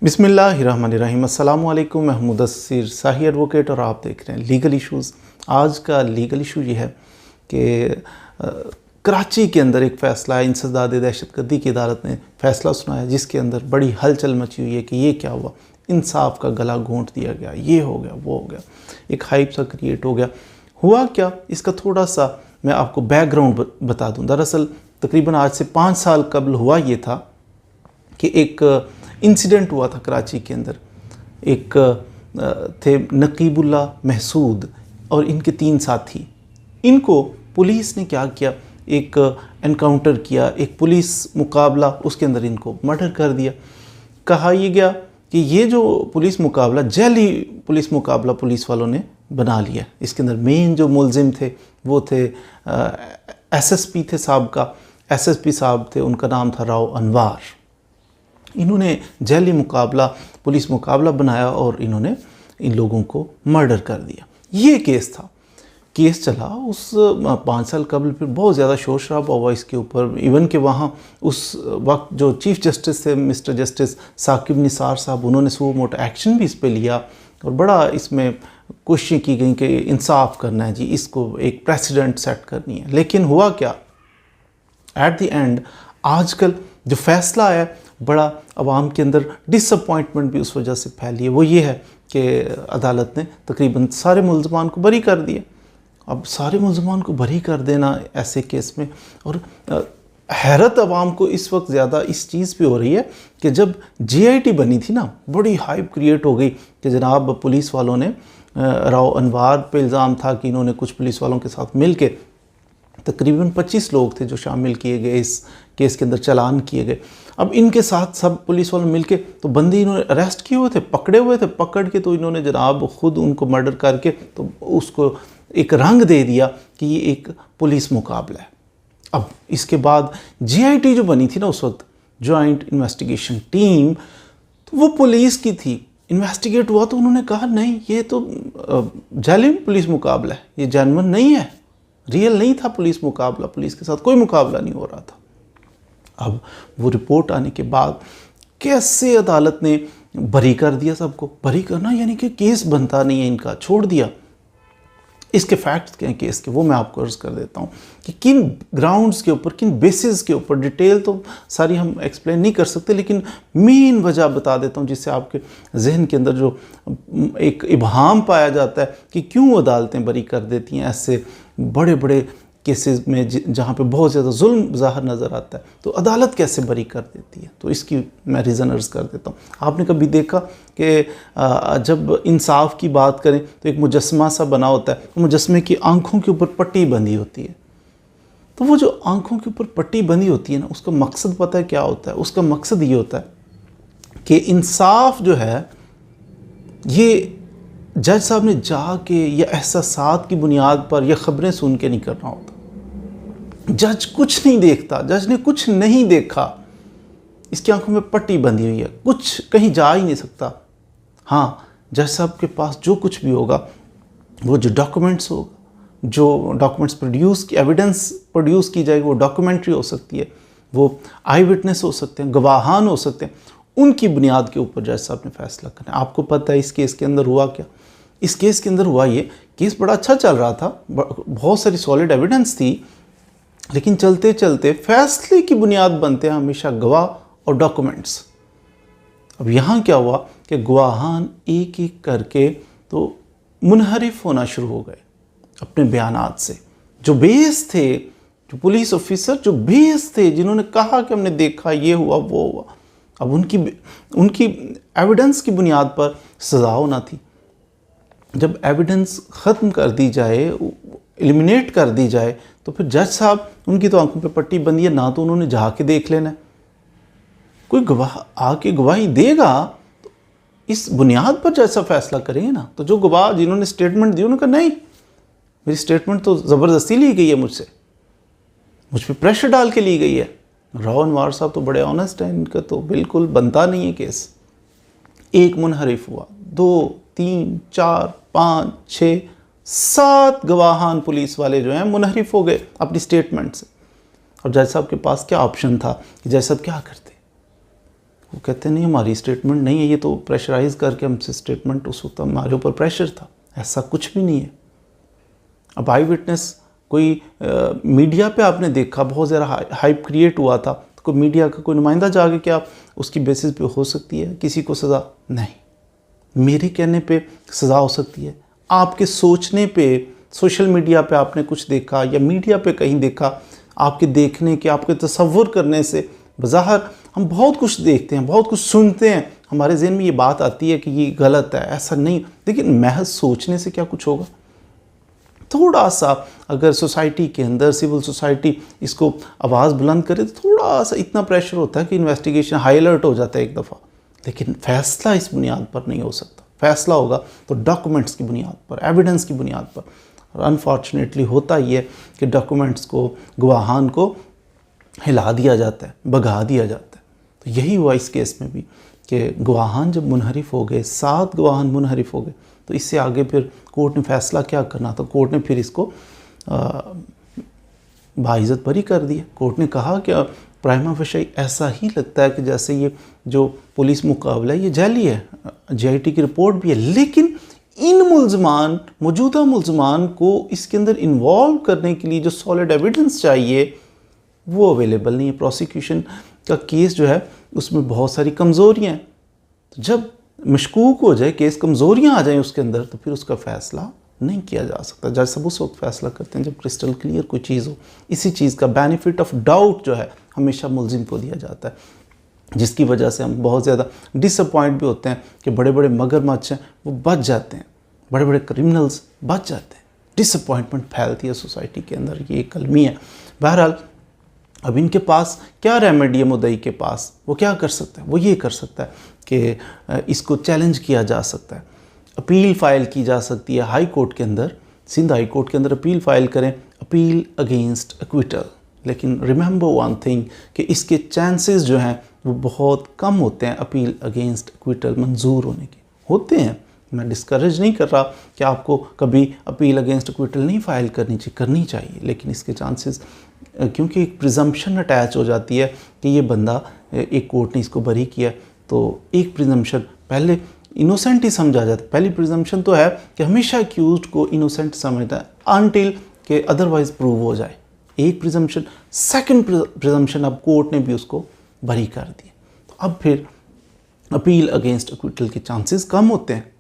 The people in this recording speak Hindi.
बिस्मिल्लाहिर्रहमानिर्रहीम। अस्सलामु अलैकुम। मैं मुदस्सिर शाही एडवोकेट और आप देख रहे हैं लीगल इश्यूज़। आज का लीगल इशू ये है कि कराची के अंदर एक फ़ैसला है, इंसदाद दहशतगर्दी की अदालत ने फ़ैसला सुनाया जिसके अंदर बड़ी हलचल मची हुई है कि ये क्या हुआ, इंसाफ का गला घोंट दिया गया, ये हो गया, वो हो गया, एक हाइप सा क्रिएट हो गया। हुआ क्या, इसका थोड़ा सा मैं आपको बैकग्राउंड बता दूँ। दरअसल तकरीबन आज से 5 साल कबल हुआ ये था कि एक इंसिडेंट हुआ था कराची के अंदर। एक थे नकीबुल्ला महसूद और इनके 3 साथी। इनको पुलिस ने क्या किया, एक एनकाउंटर किया, एक पुलिस मुकाबला, उसके अंदर इनको मर्डर कर दिया। कहा यह गया कि ये जो पुलिस मुकाबला जैली पुलिस मुकाबला पुलिस वालों ने बना लिया। इसके अंदर मेन जो मुलजिम थे वो थे एसएसपी थे साहब का, एसएसपी साहब थे, उनका नाम था राव अनवार। इन्होंने जैली मुकाबला पुलिस मुकाबला बनाया और इन्होंने इन लोगों को मर्डर कर दिया। ये केस था, केस चला उस 5 साल कबल। फिर बहुत ज़्यादा शोर शराबा हुआ इसके ऊपर। इवन कि वहाँ उस वक्त जो चीफ़ जस्टिस थे मिस्टर जस्टिस साकिब निसार साहब, उन्होंने सो मोटा एक्शन भी इस पे लिया और बड़ा इसमें कोशिशें की गई कि इंसाफ करना है जी, इसको एक प्रेसिडेंट सेट करनी है। लेकिन हुआ क्या, एट द एंड आजकल जो फैसला आया बड़ा आवाम के अंदर डिसअपॉइंटमेंट भी उस वजह से फैली है। वो ये है कि अदालत ने तकरीबन सारे मुलजमान को बरी कर दिया। अब सारे मुलजमान को बरी कर देना ऐसे केस में, और हैरत आवाम को इस वक्त ज़्यादा इस चीज़ पे हो रही है कि जब जीआईटी बनी थी ना, बड़ी हाइप क्रिएट हो गई कि जनाब पुलिस वालों ने, राव अनवार पे इल्ज़ाम था कि इन्होंने कुछ पुलिस वालों के साथ मिल के, तकरीबन 25 लोग थे जो शामिल किए गए इस केस के अंदर, चालान किए गए। अब इनके साथ सब पुलिस वालों मिलके तो बंदी इन्होंने अरेस्ट किए हुए थे, पकड़े हुए थे, पकड़ के तो इन्होंने जनाब खुद उनको मर्डर करके तो उसको एक रंग दे दिया कि ये एक पुलिस मुकाबला है। अब इसके बाद जीआईटी जो बनी थी ना उस वक्त, जॉइंट इन्वेस्टिगेशन टीम, तो वो पुलिस की थी। इन्वेस्टिगेट हुआ तो उन्होंने कहा नहीं, ये तो जालिम पुलिस मुकाबला है, ये जेन्युइन नहीं है, रियल नहीं था पुलिस मुकाबला, पुलिस के साथ कोई मुकाबला नहीं हो रहा था। अब वो रिपोर्ट आने के बाद कैसे अदालत ने बरी कर दिया सबको। बरी करना यानी कि केस बनता नहीं है इनका, छोड़ दिया। इसके फैक्ट्स क्या हैं केस के, वो मैं आपको अर्ज़ कर देता हूँ कि किन ग्राउंड्स के ऊपर, किन बेसिस के ऊपर। डिटेल तो सारी हम एक्सप्लेन नहीं कर सकते, लेकिन मेन वजह बता देता हूँ जिससे आपके जहन के अंदर जो एक इबहाम पाया जाता है कि क्यों अदालतें बरी कर देती हैं ऐसे बड़े बड़े केसेस में जहाँ पे बहुत ज़्यादा जुल्म ज़ाहिर नज़र आता है, तो अदालत कैसे बरी कर देती है। तो इसकी मैं रीज़न अर्ज़ कर देता हूँ। आपने कभी देखा कि जब इंसाफ की बात करें तो एक मुजस्मा सा बना होता है, तो मुजस्मे की आंखों के ऊपर पट्टी बंधी होती है। तो वो जो आंखों के ऊपर पट्टी बंधी होती है ना, उसका मकसद पता है क्या होता है? उसका मकसद ये होता है कि इंसाफ जो है ये जज साहब ने जाके या एहसासात की बुनियाद पर या ख़बरें सुन के नहीं करना होता। जज कुछ नहीं देखता, जज ने कुछ नहीं देखा, इसकी आंखों में पट्टी बंधी हुई है, कुछ कहीं जा ही नहीं सकता। हाँ, जज साहब के पास जो कुछ भी होगा, वो जो डॉक्यूमेंट्स होगा, जो डॉक्यूमेंट्स प्रोड्यूस, एविडेंस प्रोड्यूस की जाएगी, वो डॉक्यूमेंट्री हो सकती है, वो आई विटनेस हो सकते हैं, गवाहान हो सकते हैं, उनकी बुनियाद के ऊपर जज साहब ने फैसला करना है। आपको पता है इस केस के अंदर हुआ क्या? इस केस के अंदर हुआ ये, केस बड़ा अच्छा चल रहा था, बहुत सारी सॉलिड एविडेंस थी, लेकिन चलते चलते फैसले की बुनियाद बनते हैं हमेशा गवाह और डॉक्यूमेंट्स। अब यहाँ क्या हुआ कि गवाहान एक एक करके तो मुनहरिफ होना शुरू हो गए अपने बयानात से। जो बेस थे, जो पुलिस ऑफिसर जो बेस थे, जिन्होंने कहा कि हमने देखा, ये हुआ, वो हुआ, अब उनकी एविडेंस की बुनियाद पर सज़ा होना थी। जब एविडेंस ख़त्म कर दी जाए, एलिमिनेट कर दी जाए, तो फिर जज साहब, उनकी तो आंखों पे पट्टी बंदी है, ना तो उन्होंने जाके देख लेना है, कोई गवाह आके गवाही देगा तो इस बुनियाद पर जज साहब फैसला करेंगे ना। तो जो गवाह जिन्होंने स्टेटमेंट दी, उन्होंने कहा नहीं, मेरी स्टेटमेंट तो ज़बरदस्ती ली गई है, मुझसे, मुझ पर प्रेशर डाल के ली गई है। राव अनवार साहब तो बड़े ऑनेस्ट हैं, इनका तो बिल्कुल बनता नहीं है केस। एक मुनहरिफ हुआ, 2, 3, 4, 5, 6, 7 गवाहान पुलिस वाले जो हैं मुनहरिफ हो गए अपनी स्टेटमेंट से। और जज साहब के पास क्या ऑप्शन था कि जज साहब क्या करते? वो कहते नहीं हमारी स्टेटमेंट नहीं है, ये तो प्रेशराइज करके हमसे स्टेटमेंट, उस वक्त हमारे ऊपर प्रेशर था। ऐसा कुछ भी नहीं है। अब आई विटनेस कोई मीडिया पे आपने देखा बहुत ज़्यादा हाइप क्रिएट हुआ था, तो कोई मीडिया का कोई नुमाइंदा जाके क्या उसकी बेसिस पे हो सकती है किसी को सज़ा? नहीं। मेरे कहने पे सज़ा हो सकती है, आपके सोचने पे, सोशल मीडिया पे आपने कुछ देखा या मीडिया पे कहीं देखा, आपके देखने के, आपके तसव्वुर करने से बज़ाहिर हम बहुत कुछ देखते हैं, बहुत कुछ सुनते हैं, हमारे ज़हन में ये बात आती है कि ये गलत है, ऐसा नहीं। लेकिन महज सोचने से क्या कुछ होगा? थोड़ा सा अगर सोसाइटी के अंदर सिविल सोसाइटी इसको आवाज़ बुलंद करे तो थोड़ा सा इतना प्रेशर होता है कि इन्वेस्टिगेशन हाई अलर्ट हो जाता है एक दफ़ा। लेकिन फ़ैसला इस बुनियाद पर नहीं हो सकता। फ़ैसला होगा तो डॉक्यूमेंट्स की बुनियाद पर, एविडेंस की बुनियाद पर। और अनफॉर्चुनेटली होता ही है कि डॉक्यूमेंट्स को, गवाहान को हिला दिया जाता है, भगा दिया जाता है। तो यही हुआ इस केस में भी कि गवाहान जब मुनहरिफ हो गए, 7 गवाहान मुनहरिफ हो गए, तो इससे आगे फिर कोर्ट ने फ़ैसला क्या करना था? कोर्ट ने फिर इसको बाइज़्ज़त बरी कर दिया। कोर्ट ने कहा कि प्राइमा फेशी ऐसा ही लगता है कि जैसे ये जो पुलिस मुकाबला है ये जाली है, JIT की रिपोर्ट भी है, लेकिन इन मुल्ज़मान, मौजूदा मुल्ज़मान को इसके अंदर इन्वॉल्व करने के लिए जो सॉलिड एविडेंस चाहिए वो अवेलेबल नहीं है। प्रोसिक्यूशन का केस जो है उसमें बहुत सारी कमज़ोरियाँ हैं। तो जब मशकूक हो जाए केस, कमज़ोरियाँ आ जाएं उसके अंदर, तो फिर उसका फ़ैसला नहीं किया जा सकता। जज सब उस वक्त फ़ैसला करते हैं जब क्रिस्टल क्लियर कोई चीज़ हो। इसी चीज़ का बेनिफिट ऑफ डाउट जो है हमेशा मुल्ज़िम को दिया जाता है, जिसकी वजह से हम बहुत ज़्यादा डिसअपॉइंट भी होते हैं कि बड़े बड़े मगरमच्छ हैं वो बच जाते हैं, बड़े बड़े क्रिमिनल्स बच जाते हैं। डिसअपॉइंटमेंट फैलती है सोसाइटी के अंदर, ये एक कलमी है। बहरहाल अब इनके पास क्या रेमेडी है? मुद्दई के पास वो क्या कर सकता है? वो ये कर सकता है कि इसको चैलेंज किया जा सकता है, अपील फ़ाइल की जा सकती है हाई कोर्ट के अंदर, सिंध हाई कोर्ट के अंदर अपील फ़ाइल करें, अपील अगेंस्ट एक्विटल। लेकिन रिमेंबर वन थिंग कि इसके चांसेस जो हैं वो बहुत कम होते हैं अपील अगेंस्ट एक्विटल मंजूर होने के। होते हैं, मैं डिस्करेज नहीं कर रहा कि आपको कभी अपील अगेंस्ट एक्विटल नहीं फ़ाइल करनी चाहिए, लेकिन इसके चांसेस, क्योंकि एक प्रिजम्पशन अटैच हो जाती है कि ये बंदा, एक कोर्ट ने इसको बरी किया, तो एक प्रिजम्पशन पहले इनोसेंट ही समझा जाता है। पहली प्रिजम्पशन तो है कि हमेशा अक्यूज्ड को इनोसेंट समझता है अनटिल के अदरवाइज प्रूव हो जाए, एक प्रिजम्पशन। सेकंड प्रिजम्पशन अब कोर्ट ने भी उसको बरी कर दिया, तो अब फिर अपील अगेंस्ट एक्विटल के चांसेस कम होते हैं।